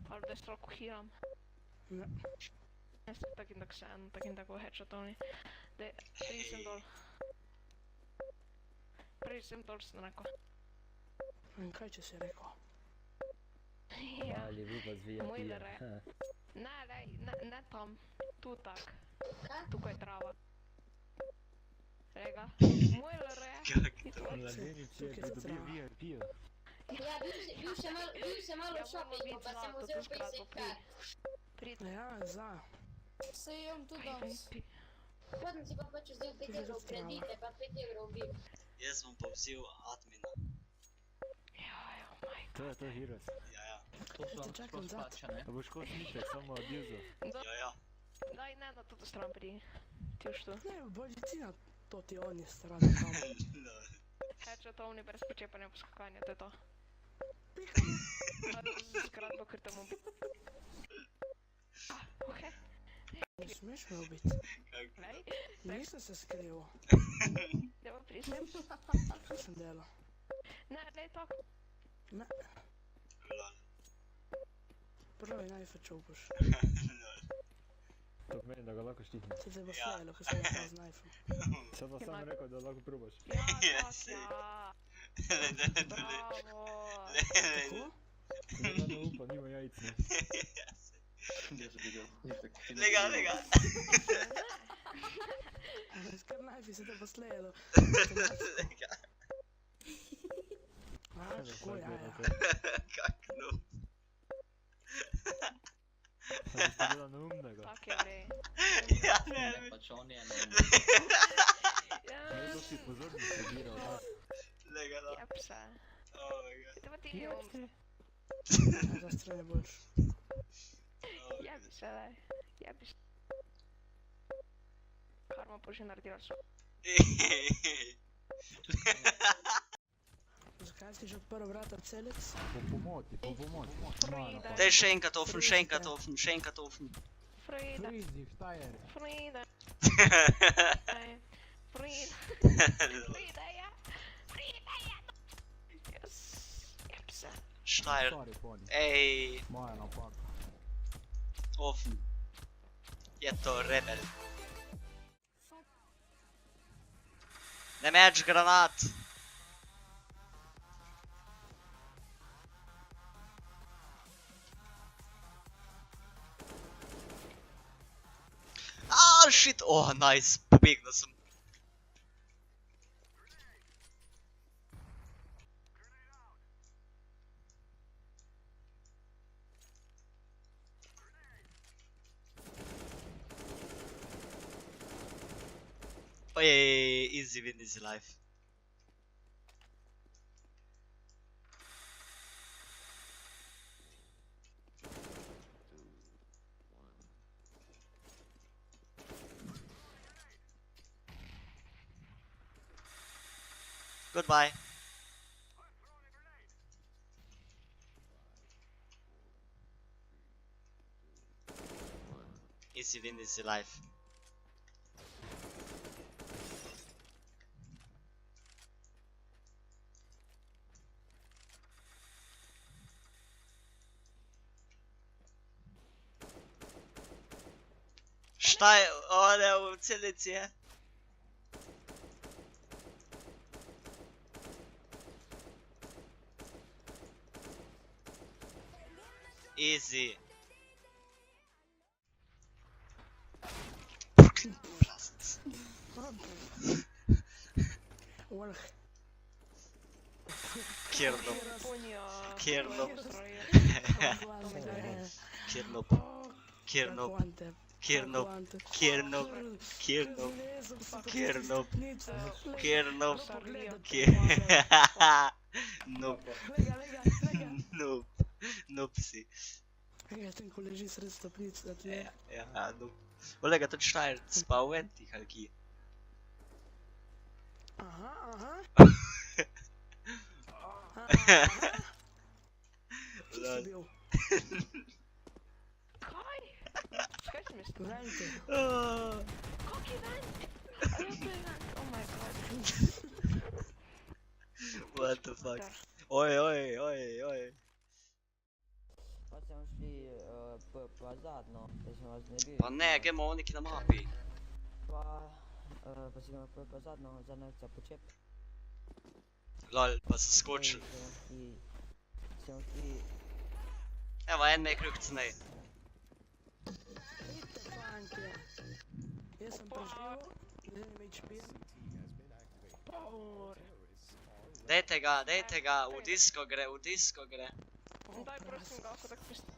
Haluaisit rokku hiam. Ne. Takin tako headshotoni. Prisem dol snako. Kaj če si rekel? Ja. Ali vupa zvija Mojlere. pija. Ne tam. Tu tak. Tukaj je trava. Rega. Mojlere. Mladenič je pridobil VIP-jo. Ja, bil sem malo v shoppingu, pa sem vzel 50 kart. Ja, za. Se imam tu danes. Potem si pa pač vzel 5 evrov kredite, pa 5 evrov bil. Jaz bom pa vzel admina. To je to Heroes. Ja. To so čakam zad. splačane. A boš kot sniček, samo odjuzo. Ja. Daj ne na tuto stran pri. Ti už tu. Ne, bolje ti na to ti oni strani tamo. Headshotovni brez počepanja poskakanja, to je to. Pikam. Skratko, ker temu bi. Okej. Ne smeš me ubiti. Lej. Nisem se skrival. Deva prisem. Kaj sem delal? Ne, lej to. Ne. Prvi najfe čupaš. To pomeni, da ga lahko štihne. Ti te bo slejalo, ko sem ga z najfom. Sem pa sam rekel, da lahko probaš. Ja, tak, ja. Bravo. Tako? Nima ne upa, nima jajc, ne. Gdje si videl? Lega. Kar najfi se te bo slejalo. Tako ja. Kak no. Sam si bila neumnega. Tak je bre. Ja, Ne, pač on je ne. Ne, to si pozorno prebiral, da. Lega no. Jep se. Oh my god. Deva ti ljum. Za strane boljš. Jebi se, lej. Jebi se. Karma bo že naredila svoj. Zakaj si že odprl vrata celic? Pomoti. Frida. Daj še enkrat ofen. Frida. Frizi, štajer. Frida. Frida. Frida, ja. Yes. Jep se. Štajer. Sorry, poni. Ej, Moja napaka. ofen. Je to rebel. Ne meč granat. Ah, shit. Oh, nice. Pobegnil sem. Ojej, easy win, easy life. Goodbye. Easy win, easy life. Šta je? O ne, u celici je. Easy. Blast. Vrh. Kjerno. Punja. Kjerno. Kjerno. Kjerno. Kjerno. Kjerno. Kjerno. Kjerno. Kjerno. Nope. Nope. Nope si. Ja, tem, ko leži sred stopnic, da ti je. Ja, nope. Olega, to štajer spal v entih ali ki? Aha. Kje si bil? Kaj? Skaj Vente. Kak je vent? A ja, to je vent. Oh my god. What the fuck? Dar. Oj. Pa smo šli pa zadnjo, da smo vas ne bili. Pa ne, gremo oni, ki na mapi. Pa si gremo pa zadnjo se počep. Lol, pa se skočil. Smo šli... Evo, en me je krug cenej. Vidite, fantje. Jaz sem preživel, z enim HP-jem. Power. Dejte ga, v disko gre. Daj prosim ga, tako